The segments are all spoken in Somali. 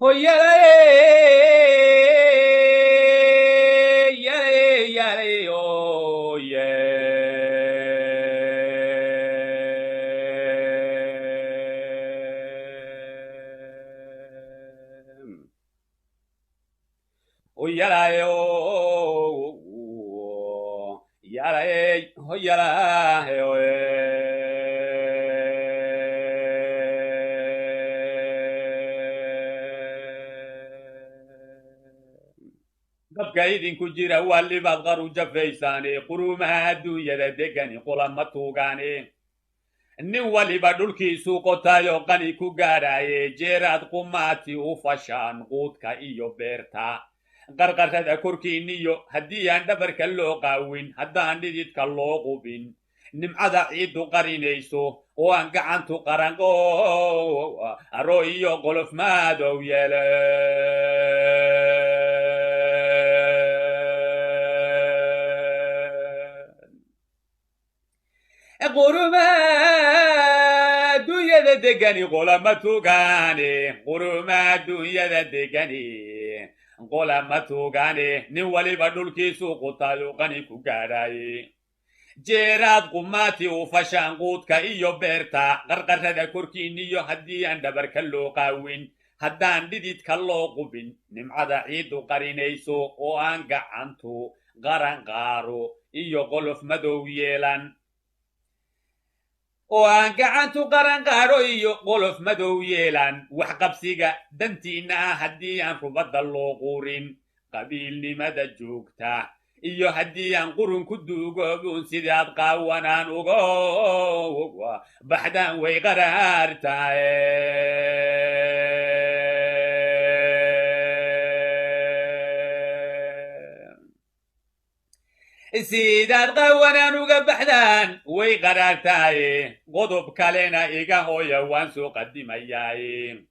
هو يلا يلا يلا أو يلا يلا هو يلا dabka idinku jira walibaad qaru jafaysaane quruumaha adduunyada degani qulama tuugaane nin waliba dhulkiisuu qotaayo qani ku gaadhaaye jeeraad qumaati u fashaan quudka iyo beerta qarqarrada korkiinniyo haddii aan dhabarka loo qaawin haddaan dhididka loo qubin nimcada ciiddu qarinayso oo aan gacantu qaranqo aro iyo qolof maadow yeele quruma adduunyada degani qolama tugaane quruma adduunyada degani qolama tugaane nin waliba dhulkiisuu qutaayo qani ku gaadhaaye jeeraad qumaati u fashaan quudka iyo beerta qarqarrada korkiinniyo haddii aan dhabarka loo qaawin haddaan dhididka loo qubin nimcada ciiddu qarinayso oo aan gacantu qaran qaaro iyo qolof madow yeelan oo aan gacantu qaran qaadho iyo qolof madow yeelan waxqabsiga dantiinna ah haddii aan rubadda loo quurin qabiilnimada joogta iyo haddii aan qurun ku duugoobun sidaad qaawanaan uga baxdaan way qaraar tahay sidaad qaawanaan uga baxdaan way qaraar tahay qodob kalena iga hooya waan soo qadimayaaye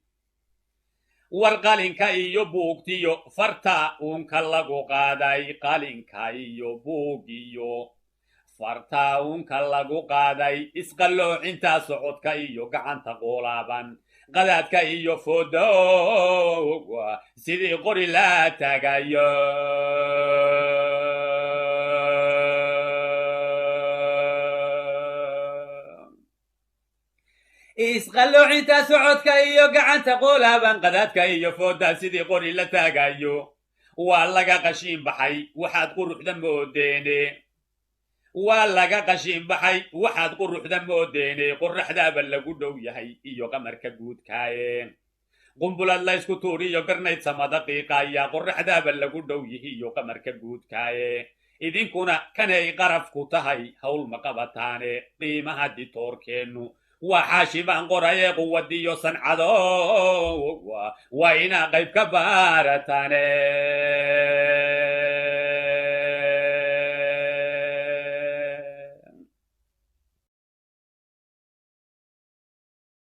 war qalinka iyo buugtiyo farta uunka lagu qaaday qalinka iyo buugiyo farta uunka lagu qaaday isqalloocinta socodka iyo gacanta qoolaaban qadaadka iyo fooda sidii qori la taagayo isqalloocinta socodka iyo gacanta qoolaaban qadaadka iyo fooda sidii qori la taagayo waa laga qashiin baxay waxaad quruxda moodeene waa laga qashiin baxay waxaad quruxda moodeene qorraxdaaba lagu dhow yahay iyo qamarka guudkaaye qumbulad laysku tuuriyo garnayd samada qiiqaya qorraxdaaba lagu dhow yihi iyo qamarka guudkaaye idinkuna kanay qaraf ku tahay hawl ma qabataane qiimaha ditoorkeennu waa xaashibaan qoraye quwadiyo sancado waa inaa qayb ka baarataane